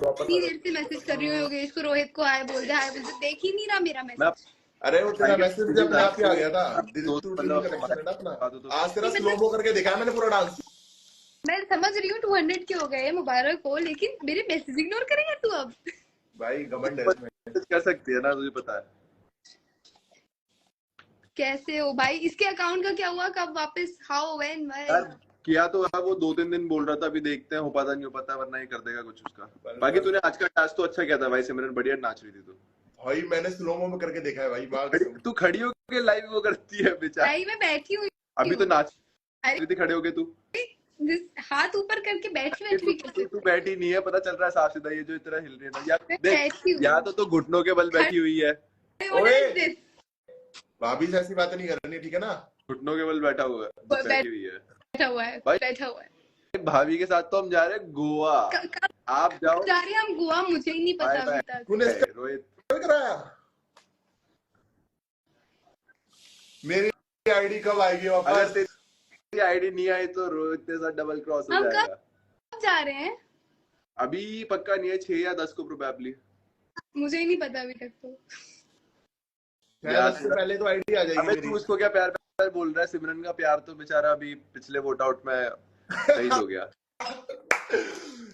इतनी देर से मैसेज कर रही हूँ योगेश को, रोहित को हाय बोल दे, हाय बोल दे, देख ही नहीं रहा मेरा मैसेज। अरे वो तेरा मैसेज जब अपने आप ही आ गया था, दिल टू दिल कनेक्शन है ना अपना। आज तेरा स्लो मो करके दिखाया मैंने पूरा डांस। मैं समझ रही हूँ 200 के हो गए मुबारक हो, लेकिन मेरे मैसेज इग्नोर करेगा तू अब? भाई घमंड है इसमें। कर सकती है ना, तुझे पता है। कैसे हो भाई? इसके अकाउंट का क्या हुआ, कब वापस? हाउ व्हेन यार किया तो है, वो 2-3 दिन बोल रहा था, अभी देखते हैं हो पाता नहीं हो पाता, वरना ही कर देगा कुछ उसका। बाकी तूने आज का टास्क तो अच्छा किया था भाई, सिमरन बढ़िया नाच रही थी तू भाई। मैंने स्लो मो में करके देखा है भाई। तू खड़ी होके लाइव वो करती है बेचारा। भाई मैं बैठी हुई, अभी तो नाच रही थी खड़े होके तू, हाथ ऊपर करके बैठी तू बैठी नहीं है, पता चल रहा है साफ सीधा, ये जो इतना हिल रही है ना, देख या तो घुटनों के बल बैठी हुई है। ओए भाभी से ऐसी बातें नहीं करनी, ठीक है ना? घुटनों के बल बैठा हुआ है, बैठी हुई है, बैठा हुआ है, बैठा हुआ है। भाभी के साथ तो हम जा रहे हैं गोवा। आप जाओ। जा रहे हैं हम गोवा, मुझे ही नहीं पता अभी तक। तूने रोहित कराया? मेरी आईडी कब आएगी वापस? अगर तेरी आईडी नहीं आई तो रोहित के साथ डबल क्रॉस हो जाएगा। कब जा रहे हैं? अभी पक्का नहीं है, 6 या 10 को प्रोबेबली, मुझे ही नहीं पता अभी तक तो। पहले तो आईडी आ जाएगी। अबे तू उसको क्या प्यार प्यार बोल रहा है? सिमरन का प्यार तो बेचारा अभी पिछले वोट आउट में शहीद हो गया।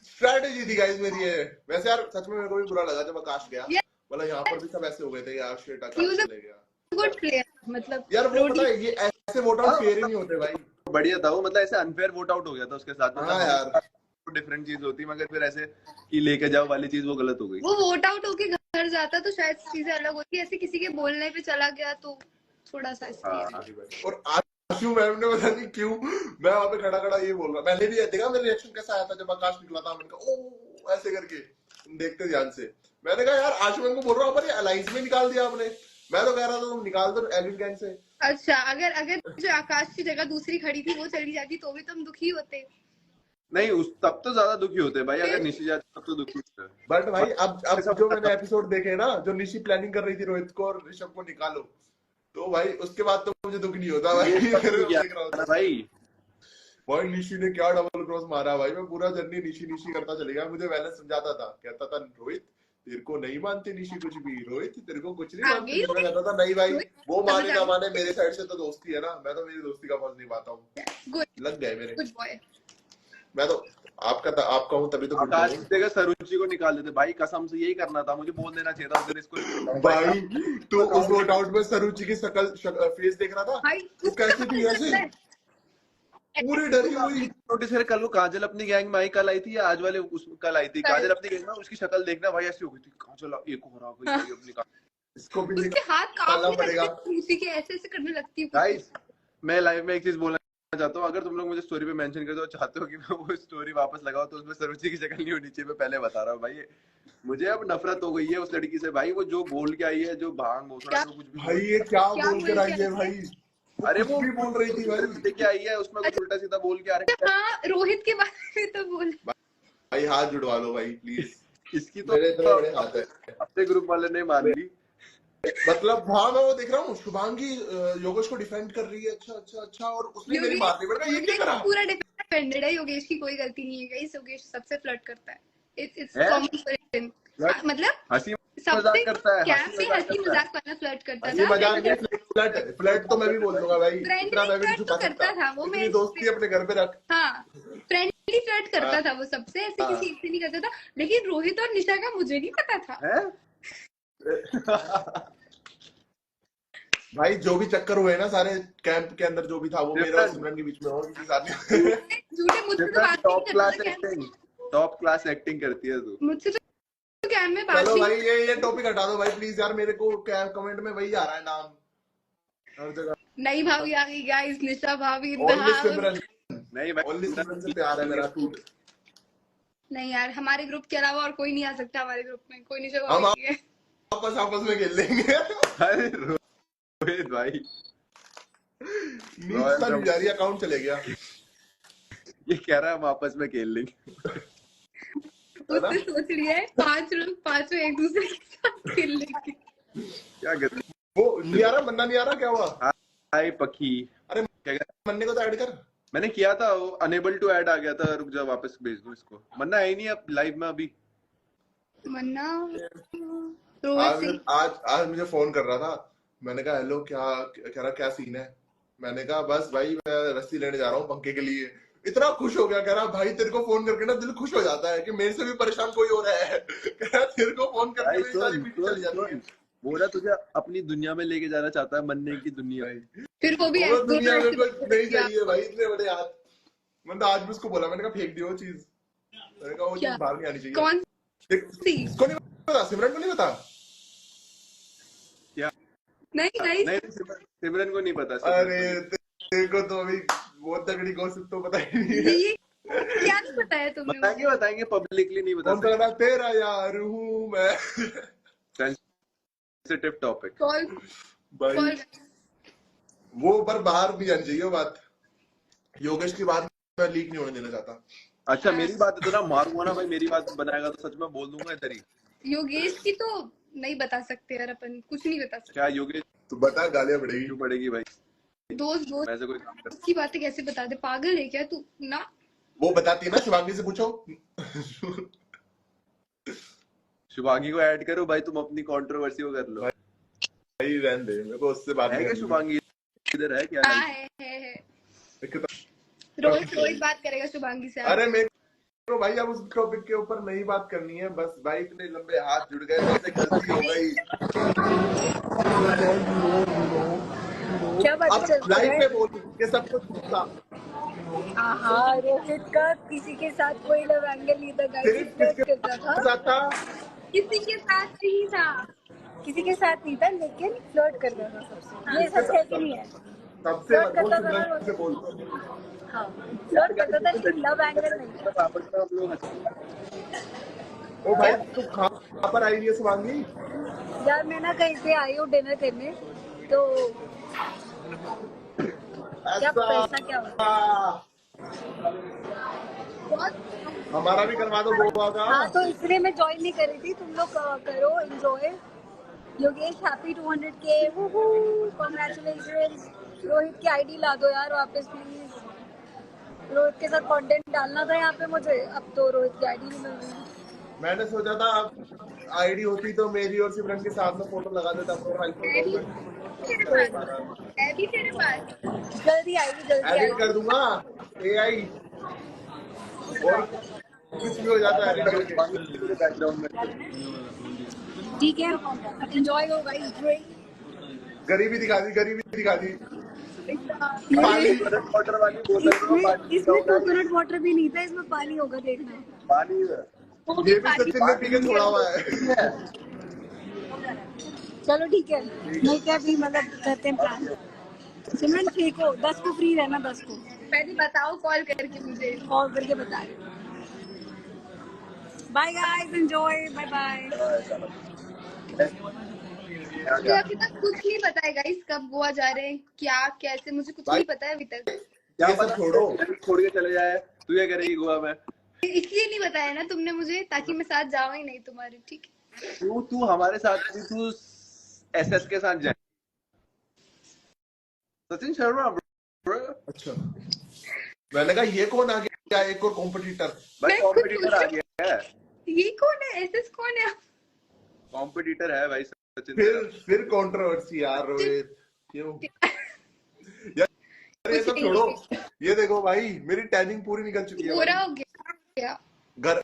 स्ट्रैटेजी थी गाइस मेरी ये। वैसे यार सच में मेरे को भी बुरा लगा जब आकाश गया, मतलब यहाँ पर भी सब ऐसे हो गए थे यार, शिट आकाश चले गया। गुड प्लेयर, मतलब यार वो पता है ये ऐसे वोट आउट फेयर ही नहीं होते भाई। बढ़िया था वो, मतलब ऐसे अनफेयर वोट आउट हो गया था उसके साथ। हाँ यार डिफरेंट चीज होती, मगर फिर ऐसे कि लेके जाओ वाली चीज वो गलत हो गई। वो वोट आउट होके घर जाता तो शायद चीजें अलग होती, ऐसे किसी के बोलने पे चला गया तो थोड़ा सा इसलिए। और आशु मैम ने पता नहीं क्यों, मैं वहां पे खड़ा खड़ा ये बोल रहा, मैंने भी देखा मेरा रिएक्शन कैसा आया था जब आकाश निकला था। मैंने कहा ओ ऐसे करके देखते ध्यान से, मैंने कहा यार आशु मैम को बोल रहा हूँ, पर ये अलायंस में निकाल दिया आपने। मैं तो कह रहा था तुम निकाल दो एलिन गैंग से। अच्छा, अगर जो आकाश की जगह दूसरी खड़ी थी वो चली जाती तो भी तुम दुखी होते? नहीं उस तब तो ज्यादा दुखी होते भाई, अगर निशी जाती तब तो दुखी होते। बट भाई अब जो मैंने एपिसोड देखे ना, जो निशी प्लानिंग कर रही थी रोहित को और ऋषभ को निकालो, तो भाई उसके बाद तो मुझे दुख नहीं होता भाई। भाई निशी ने क्या डबल क्रॉस मारा भाई। मैं पूरा जर्नी निशी करता चलेगा। मुझे वैलेंस समझाता था, कहता था रोहित तेरे को नहीं मानती निशी कुछ भी, रोहित तेरे को कुछ नहीं मानती। मैं कहता था नहीं भाई, वो माने ना माने मेरे साइड से तो दोस्ती है ना, मैं तो मेरी दोस्ती का फर्ज निभाता हूँ। लग गए मेरे। मैं तो आपका हूँ तभी तो आकाश की जगह सरुचि को निकाल देते भाई, कसम से यही करना था, मुझे बोल देना चाहिए था उस दिन इसको। भाई तो उस वोट आउट में सरुचि की फेस देख रहा था, वो कैसे थी ऐसे पूरी डरी हुई। नोटिस कर, कल वो काजल अपनी गैंग में आई, कल आई थी या आज वाले कल आई थी काजल अपनी गैंग में, उसकी शक्ल देखना भाई ऐसी हो गई थी, काजल एक हो रहा कोई अपनी इसको भी उसके हाथ कांपने पड़ेगा, उसी के ऐसे करने लगती है। गाइस मैं लाइव में एक चीज बोलना चाहता हूँ, अगर तुम लोग मुझे स्टोरी पे मेंशन कर दो चाहते हो कि मैं वो स्टोरी वापस लगाऊं, तो उसमें सरुचि की शक्ल नहीं होनी चाहिए। मैं पहले बता रहा हूँ भाई, मुझे अब नफरत हो गई है उस लड़की से भाई। वो जो बोल के आई है, जो भांग बोल कुछ भी भाई, ये क्या बोल कर आई है भाई? अरे वो भी बोल रही थी भाई, लेके आई है उसमें कुछ उल्टा सीधा बोल के आ रहे हैं। हाँ रोहित के बारे में तो बोल भाई, हाथ जुड़वा लो भाई प्लीज। इसकी तो बड़े हाथ है, अपने ग्रुप वाले ने मान ली। मतलब हाँ मैं वो देख रहा हूँ, शुभांगी योगेश को डिफेंड कर रही है। अच्छा और उसने मेरी बात नहीं पड़ा। ये क्या करा? पूरा डिफेंडेड है, योगेश की कोई गलती नहीं है गाइस। योगेश सबसे फ्लर्ट करता है, इट्स कॉमन फॉर हिम। मतलब हंसी मजाक करता है, हंसी मजाक वाला फ्लर्ट करता था। मजाक फ्लर्ट तो मैं भी बोल दूंगा भाई, इतना मैं भी नहीं छुपा सकता था वो। मैं दोस्ती अपने घर पे रख। हाँ फ्रेंडली फ्लर्ट करता था वो सबसे, ऐसे किसी से नहीं करता था। लेकिन रोहित और निशा का मुझे नहीं पता था। भाई जो भी चक्कर हुए ना सारे कैंप के अंदर, जो भी था वो मेरा और सिमरन के बीच में हो, किसी साथ झूठे मुझसे तो बात टॉप क्लास एक्टिंग करती है तू मुझसे तो कैंप में बात। चलो भाई ये टॉपिक हटा दो भाई प्लीज यार, मेरे को कमेंट में वही आ रहा है नाम हर जगह। नई भाभी आ गई गाइस, निशा भाभी। नहीं भाई, ओनली सिमरन से प्यार है मेरा। नहीं यार, हमारे ग्रुप के अलावा और कोई नहीं आ सकता हमारे ग्रुप में। कोई निशा भाभी है, आपस में खेल लेंगे। अरे रोहित भाई जारी अकाउंट चले गया, ये कह रहा है हम आपस में खेल लेंगे। उसने सोच लिया है 5 लोग पांचों एक दूसरे के साथ खेल लेंगे। क्या कर वो नहीं आ रहा, मन्ना नहीं आ रहा, क्या हुआ? हाय पखी। अरे मन्ने को तो ऐड कर। मैंने किया था, वो अनेबल टू ऐड आ गया था। रुक जा वापस भेज दूं इसको। मन्ना है ही नहीं अब लाइव में अभी। मन्ना आज रोहित सिंह आज आज मुझे फोन कर रहा था। मैंने कहा हेलो, क्या कह रहा, क्या सीन है? मैंने कहा बस भाई मैं रस्सी लेने जा रहा हूँ पंखे के लिए। इतना खुश हो गया, कह रहा भाई तेरे को फोन करके ना दिल खुश हो जाता है कि मेरे से भी परेशान कोई हो रहा है। कह रहा तेरे को फोन करके भाई मेरी सारी सुन पीठी चली सुन जाती है। सुन, बोला तुझे अपनी दुनिया में लेके जाना चाहता है, मन्ने की दुनिया। फिर वो भी वो ऐसे दुनिया दोनों मेरे को ऐसे नहीं किया। चाहिए भाई, इतने बड़े हाथ। मैंने तो आज भी उसको बोला, मैंने कहा फेंक दियो वो चीज। मैंने कहा वो चीज क्या बाहर नहीं आनी चाहिए। कौन सी? इसको नहीं पता, सिमरन को नहीं पता। क्या? नहीं नहीं नहीं, सिमरन को नहीं पता, सिमरन अरे को नहीं। तेरे को तो अभी बहुत तगड़ी गॉसिप तो पता ही नहीं है। ये क्या नहीं बताया तुमने बताएंगे मुझे? बताएंगे, पब्लिकली नहीं बता कौन सा गाना, तेरा यार हूँ मैं। सकते, सेंसिटिव टॉपिक। कॉल भाई कॉल वो पर बाहर भी आनी चाहिए वो बात। योगेश की बात मैं लीक नहीं होने देना चाहता। अच्छा मेरी बात है तो ना मारूंगा ना भाई, मेरी बात बनाएगा तो सच में बोल दूंगा इधर ही। योगेश की तो नहीं बता सकते यार, अपन कुछ नहीं बता सकते। क्या योगेश तो बता, गालियां पड़ेगी। क्यों पड़ेगी भाई? दोस्त मैं से कोई काम कर, दोस्त की बातें कैसे बता दे, पागल है क्या तू ना? वो बताती है ना, शिवांगी से पूछो। शुभांगी को ऐड करो भाई, तुम अपनी कंट्रोवर्सी को कर लो। भाई रहने दे, मेरे को उससे बात है नहीं क्या करनी। शुभांगी इधर? है क्या हाँ लाइफ? है। एक तो- रोहित बात करेगा शुभांगी से अरे आज। मेरे को भाई अब उस टॉपिक के ऊपर नहीं बात करनी है। बस भाई इतने लंबे हाथ जुड़ गए, मुझसे गलती हो गई। क्या बात अब चल रहा लाइफ है? में बोल के सब कुछ था। हाँ, रोहित का किसी के साथ कोई लव एंगल नहीं था गाइस, सिर्फ फ्लर्ट किसके करता था। साथ था? किसी के साथ नहीं था। किसी के साथ नहीं था लेकिन फ्लर्ट करता था सबसे। ये किसके सच है साथ कि था? नहीं है? सबसे फ्लर्ट मत बोल, करता था ना सिमरन से बोल। रोहित। हाँ, फ्लर्ट करता था लेकिन लव एंगल नहीं था। वापस में हम लोग ओ भाई क्या? तू कहाँ पर आई हुई है शिवांगी? यार मैं ना कहीं से आई हूँ डिनर करने, तो क्या ऐसा पैसा क्या होता है? बहुत हमारा भी करवा दो गोवा का। हाँ, तो इसलिए मैं ज्वाइन नहीं कर रही थी। तुम लोग करो enjoy. Yogesh happy 200K, वूहू, congratulations. Rohit की आईडी ला दो यार वापस प्लीज। रोहित के साथ कंटेंट डालना था यहाँ पे मुझे, अब तो रोहित की आईडी नहीं मिल रही। मैंने सोचा था आईडी होती तो मेरी और सिमरन के साथ में फोटो लगा देता प्रोफाइल मैं भी तेरे पास मैं भी तेरे पास। जल्दी आएगी, जल्दी एडिट कर आएगी। दूंगा एआई, और कुछ भी हो जाता है एडिट करके। बैकग्राउंड में ठीक है, एंजॉय हो गाइस, ड्रिंक। गरीबी दिखा दी, गरीबी दिखा दी। ये वाटर वाली बोतल में इसमें पानी पीता इसमें हूँ गाइस। कोकोनट वाटर भी नहीं था, इसमें पानी होगा, देखना। पानी है। वो भी ये भी पानी सचिन ने पी के छोड़ा हुआ है। चलो ठीक है, मिलते हैं अभी, मतलब करते हैं प्लान। सिमरन फेंको, 10 को फ्री रहना, 10 को पहले बताओ कॉल करके मुझे। कॉल करके बता रहे। Bye guys, enjoy, bye bye. मुझे अभी तक कुछ नहीं पता है गाइस, कब गोवा जा रहे हैं, क्या कैसे, मुझे कुछ भाई नहीं पता है अभी तक। क्या ये पता सब छोड़ो। छोड़ के चले जाए, तू क्या करेगी गोवा में? इसलिए नहीं बताया ना तुमने मुझे, ताकि मैं साथ जाऊं ही नहीं तुम्हारे, ठीक है? तू हमारे साथ नहीं, तू एसएस के साथ जाए। सचिन शर्मा bro। अच्छा, मैंने कहा ये कौन आ गया, एक और कॉम्पिटिटर। भाई मैं खुद कॉम्पिटिटर आ सोच गया है, ये कौन है, एसएस कौन है? कॉम्पिटिटर है भाई सचिन तेरा। फिर कंट्रोवर्सी यार रोहित, क्यों यार? ये सब छोड़ो, ये देखो भाई मेरी टैनिंग पूरी निकल चुकी है गोरा भाई। हो गया। घर,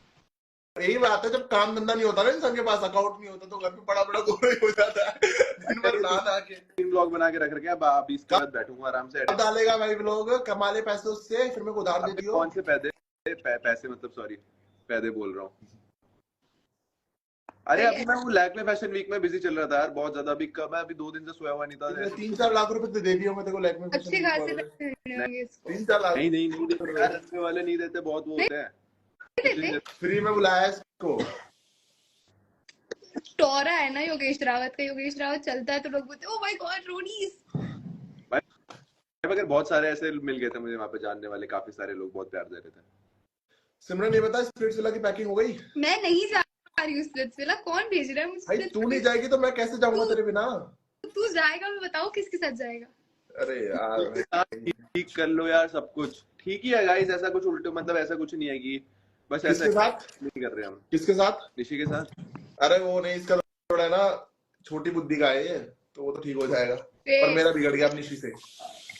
यही बात है, जब काम धंधा नहीं होता ना इंसान के पास, अकाउंट नहीं होता, तो घर पे बड़ा बड़ा गोरा ही हो जाता है। दिन भर नहा नहा के। 3 ब्लॉग बना के रख रखे अब 20 के बाद बैठूंगा आराम से। अब डालेगा भाई व्लॉग, कमा ले पैसे उससे, फिर मेरे को उधार दे अबे दियो। कौन से पैसे मतलब सॉरी, पैदे बोल रहा हूँ। अरे अभी मैं वो लैक्मे फैशन वीक में बिजी चल रहा था यार, बहुत ज्यादा। अभी कब है, अभी 2 दिन से सोया हुआ नहीं था। 3-4 लाख रुपए तो दे दियो मैं तेरे को लैक्मे फैशन अच्छे वीक खासे वाले। पैसे मिलने होंगे इसको। 3-4 लाख नहीं देते यार, रखने वाले नहीं देते, बहुत वो होते हैं। देते? फ्री में बुलाया है इसको। टोरा है ना योगेश रावत का, योगेश रावत चलता है तो लोग बोलते ओ माय गॉड रोनीस। अगर बहुत सारे ऐसे मिल गए थे मुझे वहां पे जानने वाले, काफी सारे लोग बहुत प्यार दे रहे थे। सिमरन ये बता, स्प्लिट्स विला की पैकिंग हो गई? मैं नहीं जा रही हूँ स्प्लिट्स विला, कौन भेज रहा है मुझे भाई तू नहीं जाएगी तो मैं कैसे जाऊंगा तेरे बिना? तू जाएगा, मैं बताओ किसके साथ जाएगा? अरे यार ठीक कर लो यार, सब कुछ ठीक ही है गाइस। ऐसा कुछ उल्टे मतलब ऐसा कुछ नहीं है कि बस ऐसा किसके साथ? नहीं कर रहे हम। किसके साथ? निशी के साथ। अरे वो नहीं, इसका थोड़ा है ना छोटी बुद्धि का है ये, तो वो तो ठीक हो जाएगा। पर मेरा बिगड़ गया अब निशी से,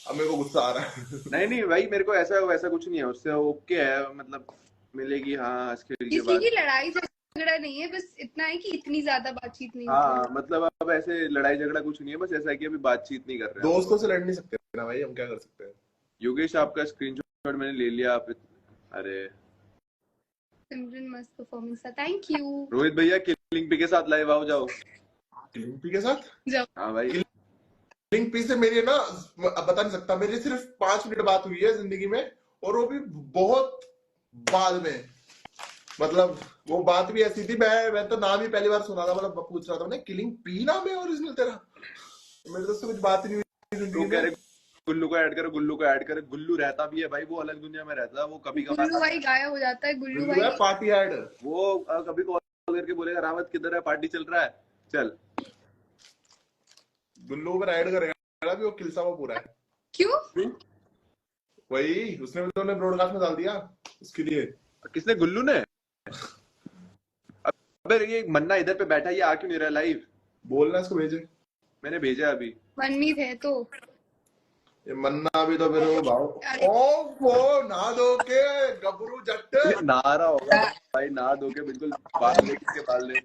अब मेरे को गुस्सा आ रहा है। नहीं भाई, मेरे को ऐसा वैसा कुछ नहीं है उससे, ओके है, मतलब मिलेगी हाँ हंस खेल के किसी बाद। की लड़ाई झगड़ा नहीं है, बस इतना है कि इतनी ज्यादा बातचीत नहीं होती। हाँ मतलब अब ऐसे लड़ाई झगड़ा कुछ नहीं है, बस ऐसा है कि अभी बातचीत नहीं कर रहे हैं। दोस्तों से लड़ नहीं सकते ना भाई, हम क्या कर सकते हैं। योगेश आपका स्क्रीनशॉट मैंने ले लिया। आप अरे सिमरन मस्त परफॉर्मेंस था, थैंक यू। रोहित भैया किलिंग पी के साथ लाइव आओ जाओ। किलिंग पी के साथ? जाओ। हाँ भाई, किलिंग पी से मेरी ना, अब बता नहीं सकता, मेरी सिर्फ 5 मिनट बात हुई है जिंदगी में, और वो भी बहुत बाद में। मतलब वो बात भी ऐसी थी, मैं तो नाम ही पहली बार सुना था, मतलब पूछ रहा था मैं, किलिंग पी नाम है ओरिजिनल तेरा? मेरे दोस्त से कुछ बात ही नहीं हुई जिंदगी में। गुल्लू को ऐड करो, गुल्लू को ऐड करो। गुल्लू रहता भी है भाई, वो अलग दुनिया में रहता है, वो कभी गुल्लू भाई गायब हो जाता है। गुल्लू गुल्लू है भाई पार्टी ऐड, वो कभी कॉल करके बोलेगा रावत किधर है, पार्टी चल रहा है, चल। गुल्लू पर ऐड करेगा भी वो किलसा वो पूरा है। क्यों? वही उसने भी तो ब्रॉडकास्ट में डाल दिया उसके लिए। किसने? गुल्लू ने? अबे ये मन्ना इधर पे बैठा, ये आ क्यों नहीं रहा लाइव? बोलना इसको भेजे। मैंने भेजा अभी। मनमीत है तो ये मन्ना भी तो फिर वो भाव ओ वो ना दो के गबरू जट्ट नारा होगा भाई, ना दो के बिल्कुल बाल ले के बाल ले।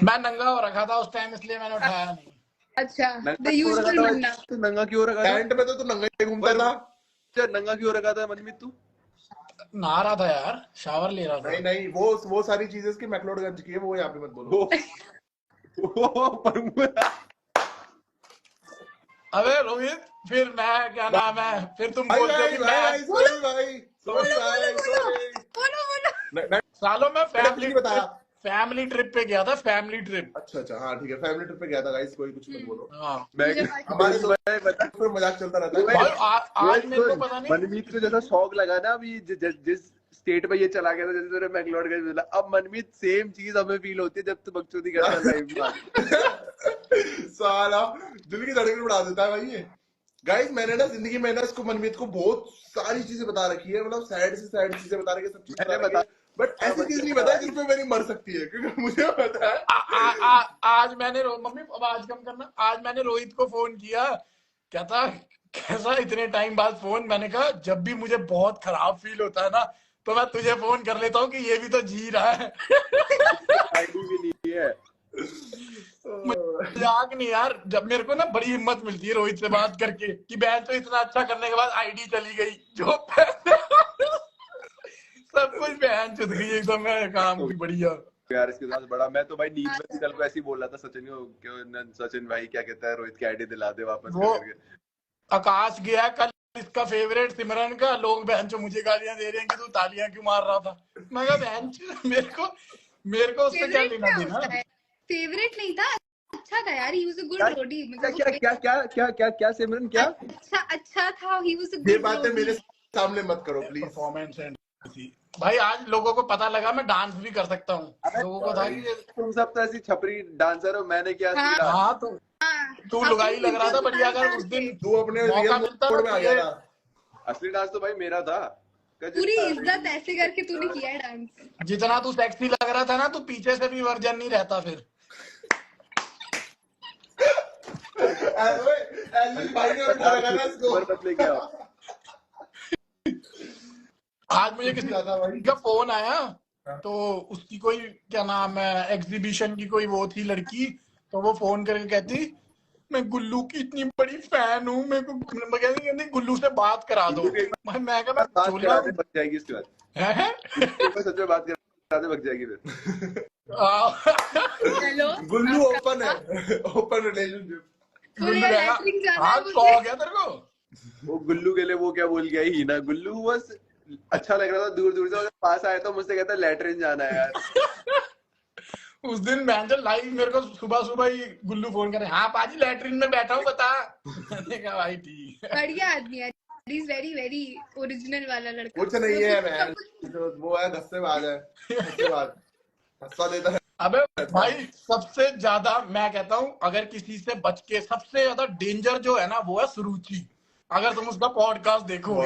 मैं नंगा हो रखा था उस टाइम, इसलिए मैंने उठाया नहीं। अच्छा, द नंगा क्यों यूजुअल रखा था? मन्ना। तू नंगा क्यों रखा था? टेंट में तो तू नंगा ही घूमता था। अच्छा, नंगा क्यों रखा था मनमीत तू? नहा रहा था यार, शावर ले रहा था। नहीं नहीं, वो सारी चीजें इसकी मैक्लोडगंज की है, वो यहाँ पे मत बोलो। अबे रोहित, फिर मैं क्या नाम है, फिर तुम भाई बोलते हो भाई कि भाई मैं भाई सॉरी बोलो। सालों में नहीं बताया। फैमिली ट्रिप पे गया था, फैमिली ट्रिप। अच्छा हाँ ठीक है, फैमिली ट्रिप पे गया था गाइस, कोई कुछ मत बोलो। हाँ हमारे तो मजाक चलता रहता है। भाई, आज मेरे को पता नहीं। मनमीत को जैसा शौक लगा ना अभी, जिस स्टेट में ये चला गया था, जैसे तेरे मैक्लोडगंज मिला, अब मनमीत सेम चीज हमें फील होती है जब तू बकचोदी करता है लाइव में। साला दिल की धड़कन बढ़ा देता है भाई ये। गाइस मैंने ना जिंदगी में ना इसको मनमीत को बहुत सारी चीजें बता रखी है, मतलब सैड से सैड चीजें बता रखी है, सब चीजें बता, बट ऐसी चीज नहीं बताया जिसमें मेरी मर सकती है, क्योंकि मुझे पता है। आज मैंने मम्मी आवाज कम करना, आज मैंने रोहित को फोन किया, कहता कैसा इतने टाइम बाद फोन। मैंने कहा जब भी मुझे बहुत खराब फील होता है ना, तो मैं तुझे फोन कर लेता हूँ कि ये भी तो जी रहा है। आईडी भी नहीं है। मजाक नहीं यार, जब मेरे को ना बड़ी हिम्मत मिलती है रोहित से बात करके कि बहन तो इतना अच्छा करने के बाद आईडी चली गई, जो सब कुछ बहन चुद गई एकदम। मैं काम की बढ़िया यार इसके साथ बड़ा, मैं तो भाई नींद में भी कल को ऐसे ही बोल रहा था सचिन को, क्यों सचिन भाई क्या कहता है, रोहित की आईडी दिला दे वापस वो करके। आकाश गया कल, इसका फेवरेट सिमरन का, लोग बहन जो मुझे गालियां दे रहे हैं कि तू तालियां क्यों मार रहा था। मैं कहा बहन मेरे को उससे क्या लेना देना। फेवरेट नहीं था, अच्छा था यार, ही वाज अ गुड रोडी। क्या सिमरन क्या? अच्छा था, ही वाज अ गुड। ये बातें मेरे सामने मत करो प्लीज। परफॉर्मेंस एंड भाई, आज लोगों को पता लगा मैं डांस भी कर सकता हूँ। लोगों को था कि तुम सब तो ऐसी छपरी डांसर हो, मैंने क्या सीखा? हाँ तू लुगाई लग रहा था बढ़िया। अगर उस दिन तू अपने मौका रियल मिलता मोड में आ गया था। असली डांस तो भाई मेरा था। पूरी इज्जत ऐसे करके तूने किया है डांस। जितना तू सेक्सी लग रहा था ना, तू पीछे से भी वर्जन नहीं रहता फिर। भाई ने उठा रखा था इसको। लेके आओ। आज मुझे किसी का फोन आया, तो उसकी कोई क्या नाम है, एग्जीबिशन की कोई वो थी लड़की, तो वो फोन करके कहती मैं गुल्लू की इतनी बड़ी फैन हूँ, मेरे को कहती गुल्लू से बात करा दो। मैं कहा मैं बच जाएगी इसके बाद, सच में बात कराते बच जाएगी फिर। हेलो गुल्लू ओपन है, ओपन रिलेशनशिप। हाँ तो हो गया तेरे को। वो गुल्लू के लिए वो क्या बोल गया ही ना, गुल्लू बस अच्छा लग रहा था दूर दूर से, पास आया तो मुझसे कहता लैट्रिन जाना है यार। उस दिन मैनेजर लाइव मेरे को सुबह ही गुल्लू फोन करे, हाँ पाजी लैट्रिन में बैठा हूँ बता। मैंने कहा भाई ठीक है, बढ़िया आदमी है, इज वेरी वेरी ओरिजिनल वाला लड़का। कुछ नहीं है मैन, वो है धस्सेबाज है, धस्सेबाज हंसा देता है। अबे भाई सबसे ज्यादा मैं कहता हूँ, अगर किसी से बच के सबसे ज्यादा डेंजर जो है ना, वो है सुरुचि। अगर तुम उसका पॉडकास्ट देखो,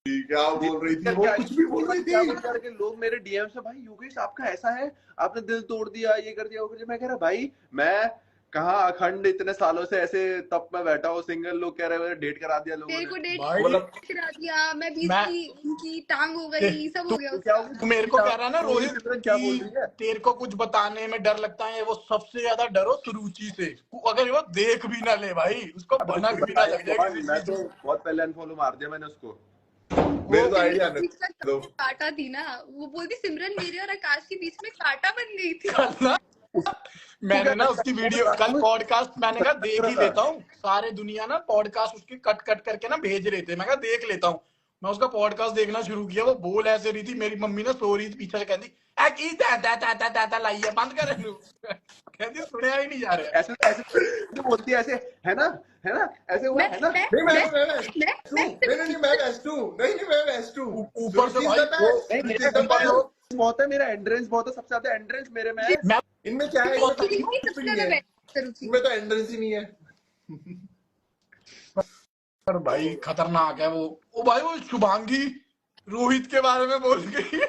क्या बोल रही थी वो, कुछ भी बोल रही क्या थी। बोल रहे लोग मेरे डीएम से, भाई योगेश आपका ऐसा है, आपने दिल तोड़ दिया, ये कर दिया वो कर दिया। मैं कह रहा भाई मैं कहाँ अखंड इतने सालों से ऐसे तब मैं बैठा हूँ सिंगल, लोग कह रहे हैं डेट करा दिया लोगों तेरे को ने। डेट भाई मतलब करा दिया, मैं बीच मैं की उनकी टांग हो गई, सब हो गया क्या उसका। तू मेरे को कह रहा है ना रोहित क्या बोल कि रही है? तेरे को कुछ बताने में डर लगता है, वो सबसे ज्यादा डरो सुरुचि से। अगर वो देख भी ना ले भाई, उसको भनक भी ना लग जाए किसी मैं चीज तो बहुत पहले अनफॉलो मार दिया मैंने उसको। मेरे वो तो आइडिया सिमरन के बीच में दो। काटा थी ना, वो बोलती सिमरन मेरे और आकाश के बीच में काटा बन गई थी। कल ना मैंने ना उसकी वीडियो, कल पॉडकास्ट मैंने कहा देख ही लेता हूँ, सारे दुनिया ना पॉडकास्ट उसके कट कट करके ना भेज रहे थे, मैं कहा देख लेता हूँ। मैं उसका पॉडकास्ट देखना शुरू किया, वो बोल ऐसे रही थी, मेरी मम्मी ना सो रही थी पीछे से, कहती लाइए बंद कर कहती सुने ही नहीं जा रहा। ऐसे ऐसे जो बोलती है ऐसे, है ना ऐसे हुआ मैं है ना। मैं नहीं मैं मैं मैं मैं बेस्ट हूँ, नहीं मैं बेस्ट हूँ। ऊपर से भाई वो नहीं मेरा ऊपर से वो बहुत है, मेरा एंड्रेंस बहुत है, सबसे ज्यादा एंड्रेंस मेरे में है। मैं इनमें क्या है, इनमें तो सबसे कुछ नहीं ज्यादा है, सुरुचि। इनमें तो एंड्रेंस ही नहीं है। पर भाई खतरनाक है वो भाई वो शुभांगी रोहित के बारे में बोल गई।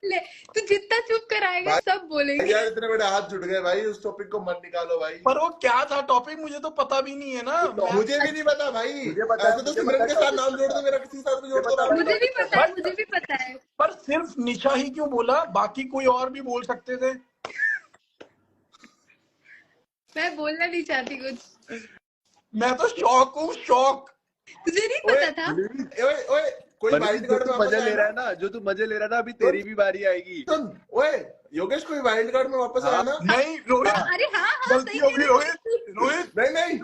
ले तू जितना चुप कराएगा भाई, सब बोलेंगे। यार इतने बड़े हाथ जुड़ गए भाई, उस टॉपिक को मत निकालो भाई। पर वो क्या था टॉपिक, मुझे तो पता भी नहीं है ना। मुझे भी नहीं पता भाई, मुझे पता है, ऐसे तो मुझे सिमरन पता के है साथ नाम जोड़ दो, मेरा किसी के साथ भी जोड़ दो नाम। मुझे भी पता है, मुझे भी पता है। पर सिर्फ निशा ही क्यों बोला, बाकी कोई और भी बोल सकते थे। मैं बोलना नहीं चाहती कुछ। मैं तो शौक हूँ, शौक। तुझे नहीं पता था? ओए ओए कोई वाइल्ड कार्ड में मजे वापस ले आया रहा है ना? ना, जो तू मजे ले रहा है ना, अभी तेरी भी बारी आएगी। सुन ओए योगेश, कोई वाइल्ड कार्ड में वापस आया ना? नहीं रोहित, अरे हाँ हाँ गलती सही हो कह गई रहा है। रोहित, रोहित नहीं नहीं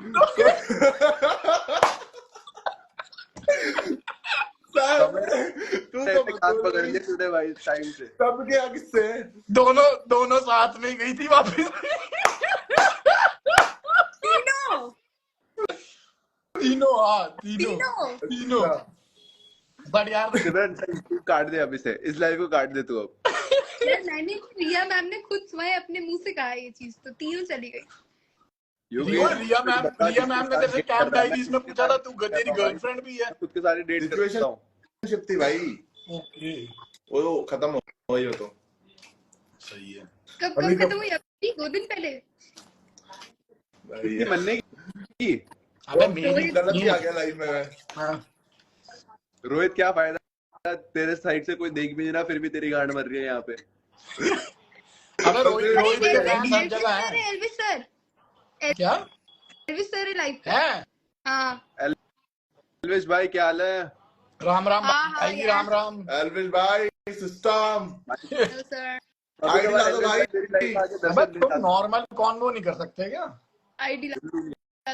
तू तो हाथ पकड़ लिया तूने भाई टाइम से। तब क्या किससे? दोनों साथ में गई थी वापस। तीनों तीनों हाँ तीनों तीनों। बट यार सिमरन तू काट दे अभी से, इस लाइव को काट दे तू अब। यार मैंने रिया मैम ने खुद स्वयं अपने मुंह से कहा ये चीज, तो तीनों चली गई। रिया मैम ने जैसे कैंप डायरीज में पूछा था तू तेरी गर्लफ्रेंड भी है। खुद के सारे डेट करता हूँ। सिचुएशन थी भाई, ओके वो खत्म हो गई हो तो सही है। कब अभी खत्म हुई? अभी 2 दिन पहले। कितनी मनने की। अबे मेरी गलत भी आ गया लाइफ में मैं। हाँ। रोहित क्या फायदा, तेरे साइड से कोई देख भी नहीं रहा, फिर भी तेरी गांड मर रही है यहाँ पे। अबे रोहित रोहित के फैंस हर जगह है। एल्विस सर, क्या एल्विस सर लाइव पे। है? हाँ एल्विश भाई क्या हाल है? राम राम हाँ, भाई, यार। राम राम। एल्विश भाई सिस्टम हेलो सर। आईडी ला दो भाई। अबे तुम नॉर्मल कॉन्वो नहीं कर सकते क्या? आईडी ला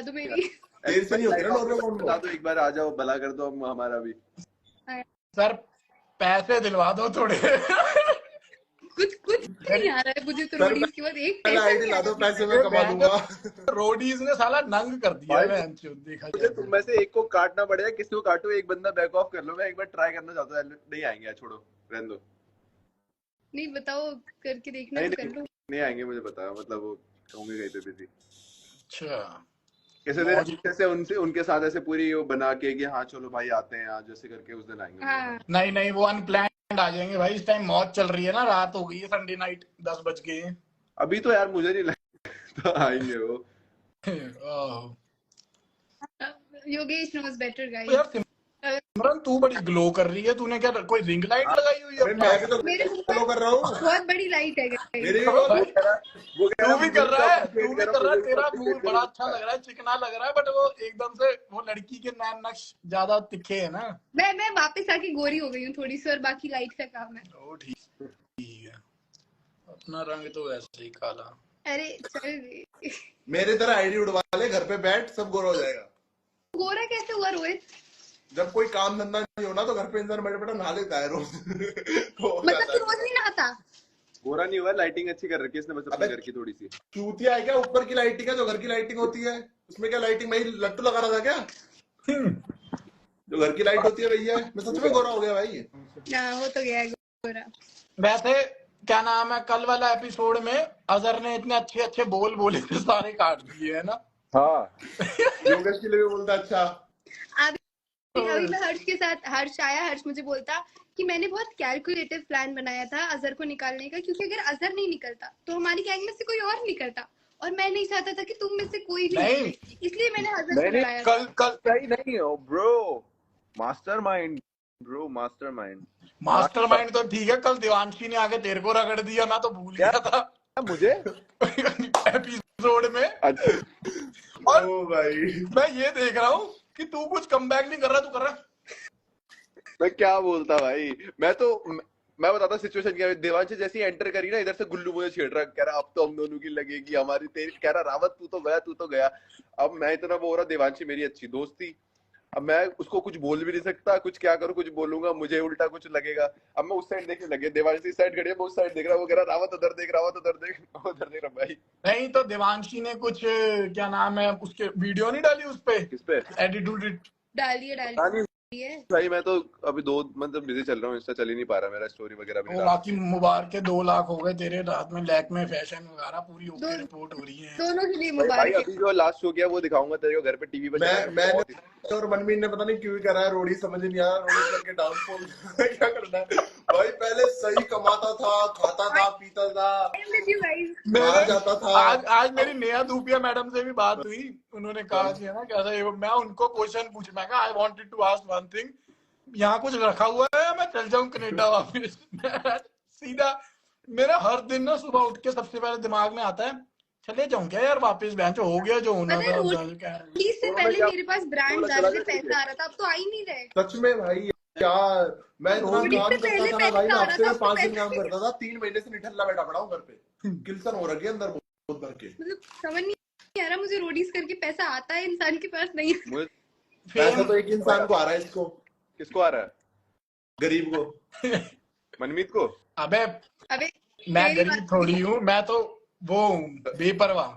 दो मेरी। देर से नहीं होती ना नॉर्मल कॉन्वो। बता दो एक बार, आ जाओ, भला कर दो हमारा भी। सर पैसे दिलवा दो थोड़े। कुछ नहीं आ रहा है मुझे तो। सर, रोडीज के बाद एक पहले पैसा आईडी नहीं ला आ दो, रहा। पैसे मैं कमा दूंगा। रोडीज ने साला नंग कर दिया है बहनचोद, देखा मुझे जाए तुम में से एक को काटना पड़ेगा, किसी को काटो, एक बंदा बैक ऑफ कर लो। मैं एक बार ट्राई करना चाहता हूँ। नहीं आएंगे यार, छोड़ो रहने दो। नहीं बताओ, करके देखना नहीं तो कर लो। नहीं आएंगे, मुझे पता है, मतलब वो होंगे कहीं पे बिजी। अच्छा कैसे उनसे उनके साथ ऐसे पूरी वो बना के कि हाँ चलो भाई आते हैं आज, जैसे करके उस दिन आएंगे। हाँ नहीं वो अनप्लान्ड आ जाएंगे भाई, इस टाइम मौत चल रही है ना, रात हो गई है, संडे नाइट 10 बज गए हैं। अभी तो यार मुझे नहीं लगता तो आएंगे वो। ओह। योगेश नोज बेटर तो गाइस। यार सिमरन तू बड़ी ग्लो कर रही है, तूने क्या कोई रिंग लाइट लगाई हुई है? मैं भी तो मेरे मुंह फॉलो कर रहा हूँ। बहुत बड़ी लाइट है guys। मेरे भी भाई, वो कह तू भी कर रहा है, मुझे तू भी कर रहा है, तेरा मुझे मुंह बड़ा अच्छा लग रहा है, चिकना लग रहा है, बट वो एकदम से वो लड़की के नैन नक्श ज्यादा तिखे है ना। मैं वापस आके गोरी हो गई हूँ थोड़ी सी, और बाकी लाइट का काम है। ओ ठीक है, अपना रंग तो वैसे ही काला। अरे चल गई। मेरे तरह आईडी उड़वा ले, घर पे बैठ, सब गोरा हो जाएगा। गोरा कैसे हुआ रोहित? जब कोई काम धंधा नहीं होना तो घर पे इंसान बैठे बैठे नहा लेता है रोज। तो हो मतलब जाता तू है। रोज नहीं नहाता? गोरा नहीं हुआ, लाइटिंग अच्छी कर रखी है इसने बस अपने घर की थोड़ी सी। चूतिया है क्या? ऊपर की लाइटिंग है जो घर की लाइटिंग होती है, उसमें क्या लाइटिंग मैं लट्टू लगा रहा था क्या? जो घर की लाइट होती है भैया, मैं सच में गोरा हो गया भाई। ना हो तो गया है गोरा। वैसे क्या नाम है, कल वाला एपिसोड में अजहर ने इतने अच्छे अच्छे बोल बोले थे, सारे काट दिए है ना। हाँ योगेश के लिए भी बोलता अच्छा। अभी मैं हर्ष के साथ, हर्ष आया, हर्ष मुझे बोलता कि मैंने बहुत कैलकुलेटिव प्लान बनाया था अजहर को निकालने का, क्योंकि अगर अजहर नहीं निकलता तो हमारी गैंग में से कोई और निकलता, और मैं नहीं चाहता था कि तुम में से कोई भी नहीं निकले, इसलिए मैंने अजहर को नहीं बुलाया था। कल सही नहीं हो bro, mastermind bro, mastermind. Mastermind तो ठीक है, कल देवांशी ने आके तेरे को रगड़ दिया, मैं तो भूल क्या? गया था मुझे एपिसोड में। अच्छा और ओ भाई मैं ये देख रहा हूँ कि तू कुछ कमबैक नहीं कर रहा, तू कर रहा। मैं क्या बोलता भाई, मैं बताता सिचुएशन क्या है। देवांशी जैसी एंटर करी ना, इधर से गुल्लू मुझे छेड़ रहा, कह रहा अब तो हम दोनों की लगेगी हमारी तेरी, कह रहा रावत तू तो गया। अब मैं इतना वो हो रहा, देवांशी मेरी अच्छी दोस्त थी, अब मैं उसको कुछ बोल भी नहीं सकता, कुछ क्या करूं, कुछ बोलूंगा मुझे उल्टा कुछ लगेगा। अब मैं उस साइड देखने लगे, देवांशी साइड खड़ी है, मैं उस साइड देख रहा, वो कह रहा रावत उधर देख, रावत उधर देख, उधर देख रहा भाई। नहीं तो देवांशी ने कुछ क्या नाम है उसके वीडियो नहीं डाली उस पे, किस पे एटीट्यूड डालिए भाई? मैं तो अभी मतलब बिजी चल रहा हूँ, इंस्टा चल ही नहीं पा रहा मेरा, स्टोरी वगैरह भी वो बाकी मुबारक के 2 लाख हो गए तेरे, रात में लैक में फैशन वगैरह पूरी ओके रिपोर्ट हो रही है। दोनों के लिए भाई मुबारक। अभी जो लास्ट शो किया वो दिखाऊंगा तेरे को घर पे टीवी पे। मैं और मनमीत ने पता नहीं क्यों करा है, रोडी समझ नहीं आ रहा, रोडी करके डाउनफॉल क्या करना है भाई। पहले सही कमाता था, खाता था, पीता था, बाहर जाता था। आज मेरी नेहा धूपिया मैडम से भी बात हुई, उन्होंने कहा कि है ना कैसा है, मैं उनको क्वेश्चन पूछ, मैं कहा I wanted to ask one thing, यहाँ कुछ रखा हुआ है, मैं चल जाऊं कनाडा वापस। सीधा मेरा हर दिन ना सुबह उठ के सबसे पहले दिमाग में आता है चले जाऊं क्या यार वापस, बेंच हो गया जो होना था। रोटी से पहले मेरे पास ब्रांड ज्यादा पैसा आ रहा था, अब तो आ ही नहीं रहे। सच में भाई यार, मैं इतना रोटी काम से करता पहले था ना भाई, मैं पैसा आ रहा हफ्ते था, में अब तो 5 दिन पैसा काम करता था, 3 महीने से निठल्ला बैठा पड़ा हूँ घर पे, किल्सन हो रखी है अंदर बहुत भर के। मतलब समझ नहीं आ रहा मुझे, रोडीज करके पैसा आता है इंसान के पास नहीं। पैसा तो एक इंसान को आ रहा है, इसको किसको आ रहा है? गरीब को, मनमीत को। अबे मैं गरीब थोड़ी हूँ, मैं तो वो बेपरवाह।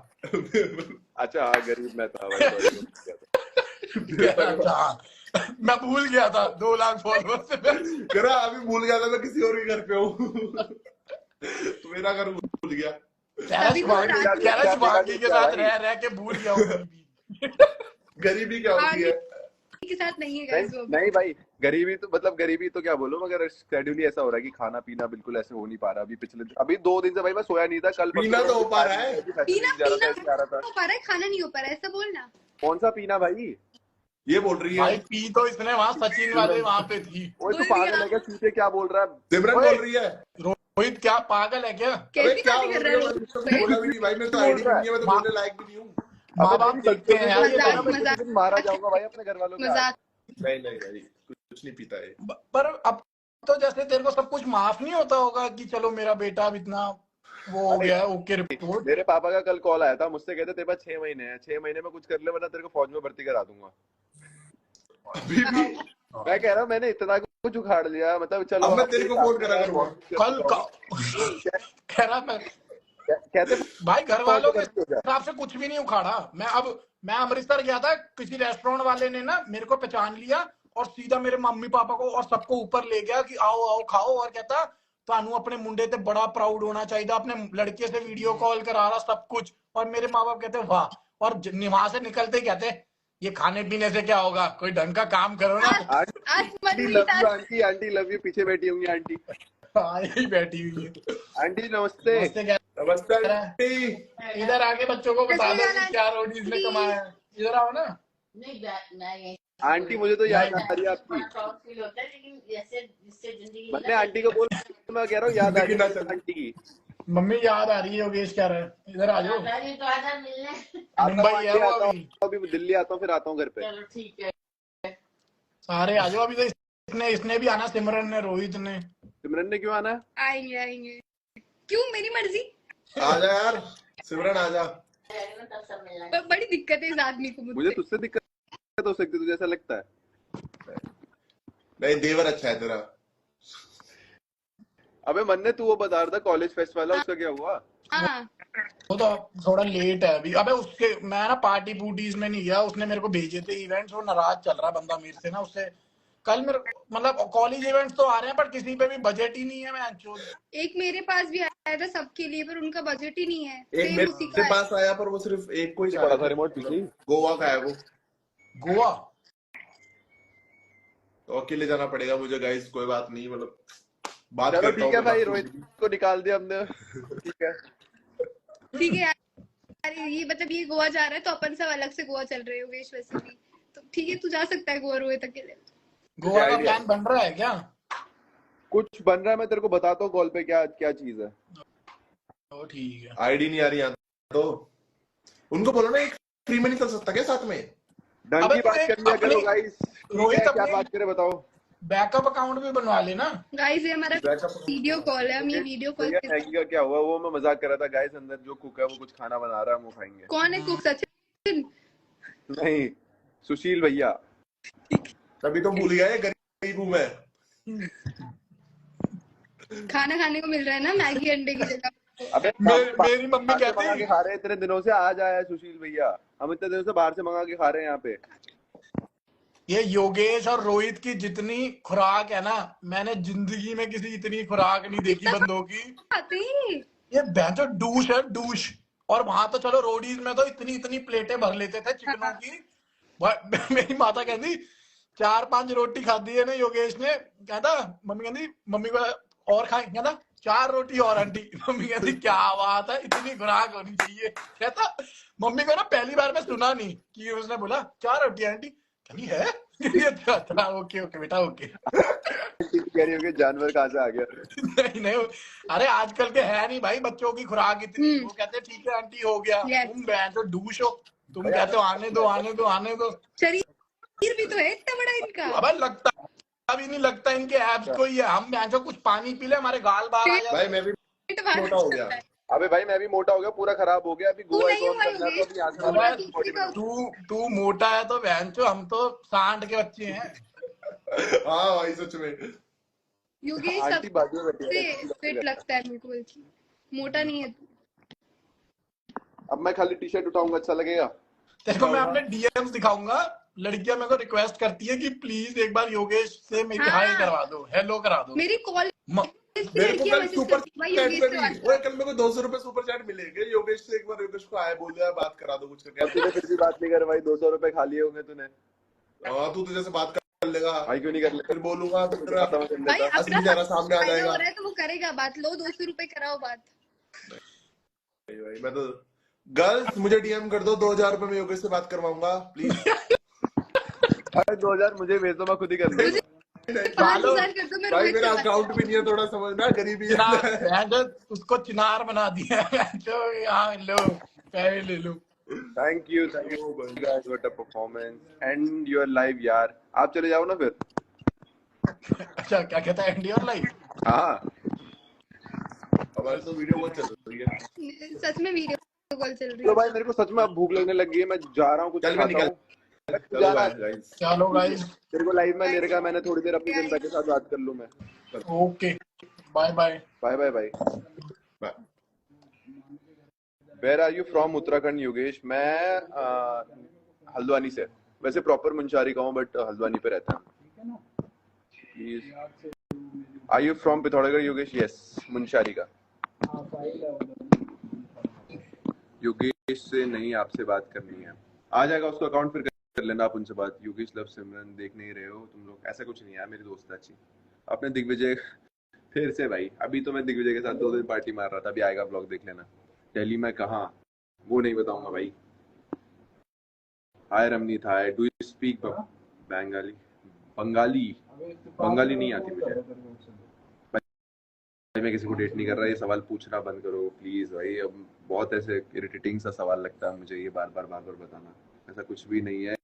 अच्छा हाँ गरीब मैं था भाई, मैं भूल गया था 2 लाख फॉलोअर से। करा अभी भूल गया था मैं किसी और के घर पे हूँ। तो मेरा घर भूल गया। शुभांगी के साथ रह के भूल गया हूँ। गरीबी क्या होती है के साथ नहीं है guys, वो नहीं भाई, गरीबी तो मतलब गरीबी तो क्या बोलूं, मगर शेड्यूल ही ऐसा हो रहा है कि खाना पीना बिल्कुल ऐसे हो नहीं पा रहा। अभी 2 दिन से भाई मैं सोया नहीं था। कल पीना तो हो पा रहा है, पीना हो पा रहा है, खाना नहीं हो पा रहा है, ऐसा बोलना। कौन सा पीना भाई? ये बोल रही है भाई पी तो इसने वहाँ सचिन वाले वहाँ पे थी। वो तू पागल है क्या? सीधे क्या बोल रहा है? सिमरन बोल रही है। रोहित क्या पागल है क्या? कैसी क्या बातें कर रहा है बोला भी नहीं भाई, मैं तो आईडी भी नहीं है, मैं तो बोलने लायक भी नहीं हूँ। माँ बाप देखते हैं यार, मजाक मारा जाऊंगा भाई अपने घर वालों के। मजाक। नहीं भाई कुछ नहीं पीता है। पर अब तो जैसे तेरे को सब कुछ माफ नहीं होता होगा कि चलो मेरा बेटा अब इतना वो हो गया ओके रिपोर्ट। मेरे पापा का कल कॉल आया था, मुझसे कहते तेरे पास 6 महीने हैं, 6 महीने में कुछ कर ले वरना तेरे को फौज में भर्ती करा दूंगा। अभी भी मैं कह रहा हूँ मैंने इतना कुछ उखाड़ लिया, मतलब चलो अब मैं तेरे को फोन करा करूंगा कल कह रहा मैं कहते भाई घर वालों के हिसाब से कुछ भी नहीं उखाड़ा। मैं अमृतसर गया था, किसी रेस्टोरेंट वाले ने ना मेरे को पहचान लिया और सीधा मेरे मम्मी पापा को और सबको ऊपर ले गया कि आओ आओ खाओ, और कहता तानू अपने मुंडे ते बड़ा प्राउड होना चाहिए, अपने लड़के से वीडियो कॉल करा रहा सब कुछ। और मेरे माँ बाप कहते वाह, और वहां से निकलते कहते ये खाने पीने से क्या होगा, कोई ढंग का काम करो ना। आंटी आंटी लव यू, पीछे बैठी होंगी आंटी। हाँ यही बैठी हुई है आंटी नमस्ते। नमस्ते आंटी। इधर आके बच्चों को बता दो कि क्या रोडीज ने कमाया। इधर आओ ना। आंटी मुझे तो याद आ रही है आपकी। मैंने आंटी को बोल, मैं कह रहा हूँ याद आ रही है आंटी की। मम्मी याद आ रही है, योगेश कह रहा है इधर आ जाओ। मुंबई है वो अभी दिल्ली आता हूँ, फिर आता हूँ घर पे। चलो ठीक है, सारे आ जाओ। अभी तो इसने भी आना, सिमरन ने, रोहित ने। सिमरन ने क्यों आना है? आएंगे क्यों, मेरी मर्जी। आजा यार सिमरन आजा। बड़ी दिक्कत है इस आदमी को मुझे तुझसे दिक्कत हो सकती है, तुझे ऐसा लगता है? नहीं देवर अच्छा है तेरा। अबे मन्ने तू वो बता रहा था कॉलेज फेस्ट वाला, उसका क्या हुआ? हाँ वो तो थोड़ा लेट है अभी। अबे उसके मैं ना पार्टी पूटीज में नहीं गया, उसने मेरे को भेजे थे इवेंट्स, वो नाराज चल रहा बंदा मेरे से ना। उससे कल मेरे मतलब कॉलेज इवेंट्स तो आ रहे हैं पर किसी पे भी बजट ही नहीं है। मैं एक मेरे पास भी आया था सबके लिए, पर उनका बजट ही नहीं है। एक मेरे पास आया पर वो सिर्फ एक को ही पड़ा था रिमोट पीछे। गोवा का है वो। गोवा तो अकेले जाना पड़ेगा मुझे गाइस, कोई बात नहीं, मतलब बात चलो करता ठीक हूँ है मैं भाई, बाकी। रोहित को निकाल दिया हमने। ठीक है ठीक है यार, ये मतलब ये गोवा जा रहा है तो अपन सब अलग से गोवा चल रहे हैं योगेश वैसे भी, तो ठीक है तू जा सकता है गोवा रोहित अकेले। गोवा का आइडिया प्लान बन रहा है क्या? कुछ बन रहा है, मैं तेरे को बताता हूँ कॉल पे क्या क्या चीज है। तो ठीक है। आईडी नहीं आ रही यहाँ तो उनको बोलो ना, एक फ्री में निकल सकता क्या साथ में? ढंग अबे की तू बात एक कर लिया अपने करो गाइस। ठीक रोहित है, क्या अपने बात करे बताओ। बैकअप अकाउंट भी बनवा लेना। गाइस ये हमारा वीडियो कॉल है, हम ये वीडियो कॉल भैया पे। मैगी का क्या हुआ, वो मैं मजाक कर रहा था गाइस, अंदर जो कुक है वो कुछ खाना बना रहा है, हम वो खाएंगे। कौन है कुक? सचिन? नहीं, सुशील भैया। तभी तो भूल गया है, गरीब हूँ मैं। खाना खाने को मिल रहा है ना मैगी अंडे की जगह। अबे मेरी मम्मी बाहर से मंगा कहती के खा रहे हैं इतने दिनों से, आज आया है सुशील भैया, हम इतने दिनों से बाहर से मंगा के खा रहे हैं यहाँ पे। ये योगेश और रोहित की जितनी खुराक है ना, मैंने जिंदगी में किसी इतनी खुराक नहीं देखी बंदों की। आते ही ये भैंसो डूश है डूश। और वहां तो चलो रोडीज में तो इतनी इतनी प्लेटें भर लेते थे चिकनों की। मेरी माता कहती 4-5 रोटी खाती है ना योगेश ने, कहता मम्मी कहती मम्मी को और खाए, कहता 4 रोटी और आंटी। मम्मी कहती क्या बात है, इतनी खुराक होनी चाहिए। कहता मम्मी को ना पहली बार में सुना नहीं कि उसने बोला 4 रोटी आंटी, कहती है। कहती, अच्छा अच्छा ओके ओके बेटा ओके। कह रही होगी जानवर कहाँ से आ गया। नहीं नहीं, अरे आजकल के है नहीं भाई बच्चों की खुराक इतनी। वो कहते ठीक है आंटी हो गया। Yes. तुम तो डूश हो, तुम कहते हो आने दो आने दो आने दो। शरीर भी तो है इतना बड़ा इनका। अबे लगता अभी नहीं लगता इनके एब्स को ही है। हम जो कुछ पानी पी ले हमारे गाल बाहर आ जाते भाई मैं भी पेट बाहर मोटा हो आ गया। जाता है। अबे भाई मैं भी मोटा हो गया, पूरा खराब हो गया, अभी तू गोवा नहीं ऑन हुआ करना है तो योगेश, अभी यहाँ से तू मैं अभी बॉडी किसी का बनाऊंगा। तू मोटा है तो बहन हम तो सांड के बच्चे हैं। हाँ भाई सच में। योगेश आंटी बाजू में बैठी सबसे है। फिट लगता है मेरे को बल्कि, मोटा नहीं है तू। अब मैं खाली टी शर्ट उठाऊंगा, अच्छा लगेगा? तेरे को मैं अपने डीएम्स दिखाऊंगा। लड़कियां मेरे को रिक्वेस्ट करती है कि प्लीज एक बार योगेश से मेरी हाई करवा दो, हेलो करा दो। मेरी कॉल मेरे को कल सुपर चैट योगेश पे से भी बात वो कल मेरे को 200 रुपए सुपर चैट मिलेंगे योगेश से, एक बार योगेश को आए बोल दिया बात करा दो कुछ अब करके। तूने फिर भी बात नहीं कर भाई, 200 रुपए खा लिए होंगे तूने। हाँ तू तुझे से बात कर लेगा भाई क्यों नहीं कर लेते? फिर बोलूंगा तो तेरा खत्म कर भाई लेता। असली चेहरा सामने आ फायदा जाएगा। हो रहा है तो वो करेगा बात। लो 200 रुपए कराओ बात। भाई मैं तो गर्ल्स मुझे डीएम कर दो, 2000 रुपए में योगेश से बात करवाऊंगा प्लीज। अरे 2000 मुझे भेज दो, मैं खुद ही कर लूंगा। 5000 कर दो, मैं भाई रोहित मेरा से बात अकाउंट भी करूंगा। नहीं है, थोड़ा समझना, गरीबी है। उसको चिनार बना दिया जो यहाँ लो पैसे ले लो। Thank you guys, what a performance and your live यार। आप चले जाओ ना फिर। अच्छा क्या कहता है एंडी और लाइव? हाँ हमारी तो वीडियो कॉल चल रही है। सच में वीडियो कॉल चल रही तो है। भाई मेरे को सच में अब भूख लगने लग गई है, मैं जा रहा हूँ कुछ चल मैं खाता निकल। हूँ। चलो बाय गाइस। चलो गाइस तेरे को लाइव में ले रखा, मैंने थोड़ी देर अपनी जनता के साथ बात कर लूँ मैं। Okay bye bye. Bye bye bye. Bye. Where are you from? Uttarakhand Yogesh. मैं हल्द्वानी से, वैसे प्रॉपर मुंशारी का हूँ बट हल्द्वानी पे रहता हूँ। Are you from Pithoragarh Yogesh? Yes, Munshari का। योगेश से नहीं, आपसे बात करनी है। आ जाएगा उसका अकाउंट, फिर कर लेना आप उनसे बात। योगेश लव सिमरन देख नहीं रहे हो तुम लोग? ऐसा कुछ नहीं है, मेरी दोस्त अच्छी। अपने दिग्विजय फिर से भाई, अभी तो मैं दिग्विजय के साथ 2 दिन पार्टी मार रहा था, अभी आएगा ब्लॉग देख लेना। दिल्ली में कहाँ वो नहीं बताऊंगा भाई। Hi Ramneet, hi. Do you speak Bengali? Bengali नहीं आती मुझे भाई। मैं किसी को डेट नहीं कर रहा, ये सवाल पूछना बंद करो प्लीज भाई। अब बहुत ऐसे इरिटेटिंग सा सवाल लगता है मुझे ये बार बार बताना। ऐसा कुछ भी नहीं है।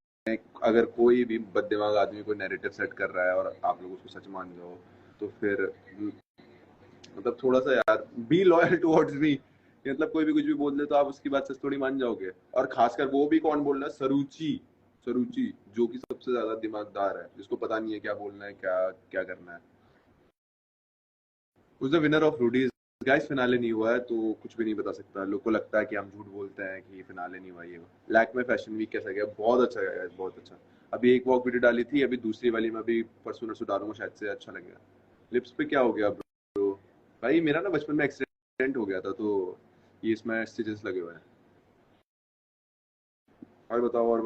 अगर कोई भी बददिमाग आदमी कोई नैरेटिव सेट कर रहा है और आप लोग उसको सच मान जाओ तो फिर मतलब थोड़ा सा यार बी लॉयल टुवर्ड्स मी। मतलब कोई भी कुछ भी बोल दे तो आप उसकी बात सच थोड़ी मान जाओगे। और खासकर वो भी कौन बोल रहा है? सरुचि जो कि सबसे ज्यादा दिमागदार है, जिसको पता नहीं है क्या बोलना है, क्या करना है। Who's the winner of Rudy's? Guys finale नहीं हुआ है तो कुछ भी नहीं बता सकता। लोग को लगता है कि हम झूठ बोलते हैं कि फिनाले नहीं हुआ। ये लैक में फैशन वीक कैसा गया? बहुत अच्छा गया, बहुत अच्छा। अभी एक वॉक वीडियो डाली थी, अभी दूसरी वाली में अभी परसों नरसों डालूंगा, शायद से अच्छा लगेगा। लिप्स पे क्या हो गया ब्रो? भाई मेरा ना बचपन में एक्सीडेंट हो गया था तो ये इसमें स्टिचेस लगे हुए हैं। और बताओ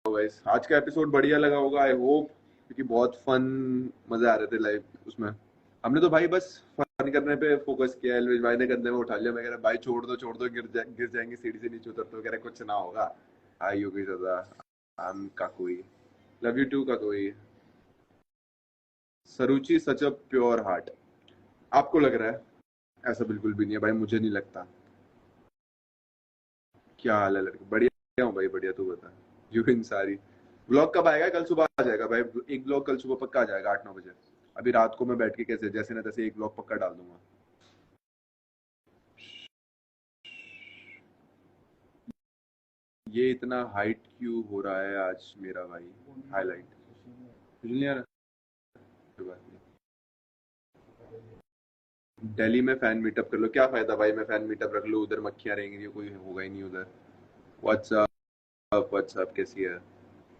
गाइस, आज का एपिसोड बढ़िया लगा होगा आई होप। क्योंकि बहुत फन मजे आ रहे थे लाइव उसमें। हमने तो भाई बस फन करने पे फोकस किया, एलविश भाई ने करने में उठा लिया। मैं कह रहा भाई छोड़ दो, गिर जाएंगे सीढ़ी से नीचे उतर। तो कह रहे कुछ ना होगा। आई योगी सदा I am Kakoi, love you too Kakoi. Saruchi such a pure heart. आपको लग रहा है? ऐसा बिल्कुल भी नहीं है भाई, मुझे नहीं लगता। क्या हाल है लड़के? बढ़िया हूँ भाई, बढ़िया। तू बता। यूरिन सारी। ब्लॉग कब आएगा? कल सुबह आ जाएगा भाई। एक ब्लॉग कल सुबह पक्का आ जाएगा 8-9 बजे। अभी रात को मैं बैठ के कैसे जैसे ना तैसे एक ब्लॉग पक्का डाल दूंगा। ये इतना हाइट क्यों हो रहा है आज मेरा भाई? हाईलाइट कुछ नहीं यार, कोई बात नहीं। दिल्ली में फैन मीटअप कर लो। क्या फायदा भाई, मैं फैन मीटअप रख लूँ, उधर मक्खियां रहेंगी, कोई होगा ही नहीं उधर। व्हाट्सअप कैसी है?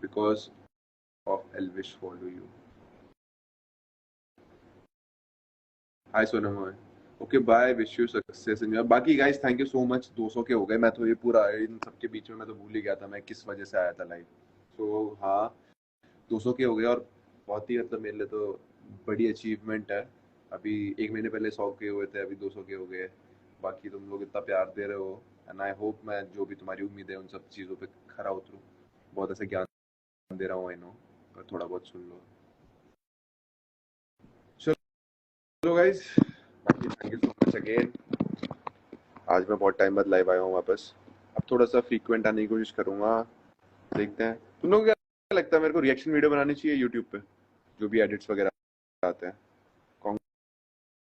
Because of Elvish follow you. Hi Sonam. Okay bye, wish you success in your. बाकी guys thank you so much. 200 के हो गए। मैं तो ये पूरा इन सबके बीच में मैं तो भूल ही गया था मैं किस वजह से आया था लाइव। सो हाँ, 200 के हो गए और बहुत ही मतलब मेरे लिए तो बड़ी अचीवमेंट है। अभी 1 महीने पहले 100 के हुए थे, अभी 200 के हो गए। बाकी तुम लोग इतना प्यार दे रहे हो एंड आई होप मैं जो भी तुम्हारी उम्मीद है उन सब चीज़ों पे खरा उतरूँ। बहुत ऐसे ज्ञान दे रहा हूँ आई नो, पर थोड़ा बहुत सुन लो। चलो गाइस, बाकी thank you so much again. आज मैं बहुत टाइम बाद लाइव आया हूँ वापस। अब थोड़ा सा फ्रीक्वेंट आने की कोशिश करूंगा, देखते हैं। तुम लोगों को क्या लगता है मेरे को रिएक्शन वीडियो बनानी चाहिए यूट्यूब पे, जो भी एडिट्स वगैरह आते हैं?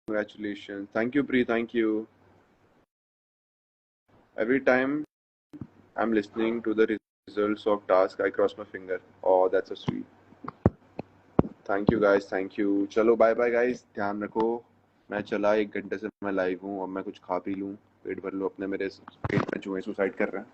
Congratulations. Thank you, Pri. Thank you. Every time I'm listening to the results of task, I cross my finger. Oh, that's so sweet. Thank you guys. Thank you. चलो bye bye guys, ध्यान रखो। मैं चला, 1 घंटे से मैं live हूँ। अब मैं कुछ खा पी लूँ, पेट भर लो अपने। मेरे पेट में चूहे सुसाइड कर रहे हैं।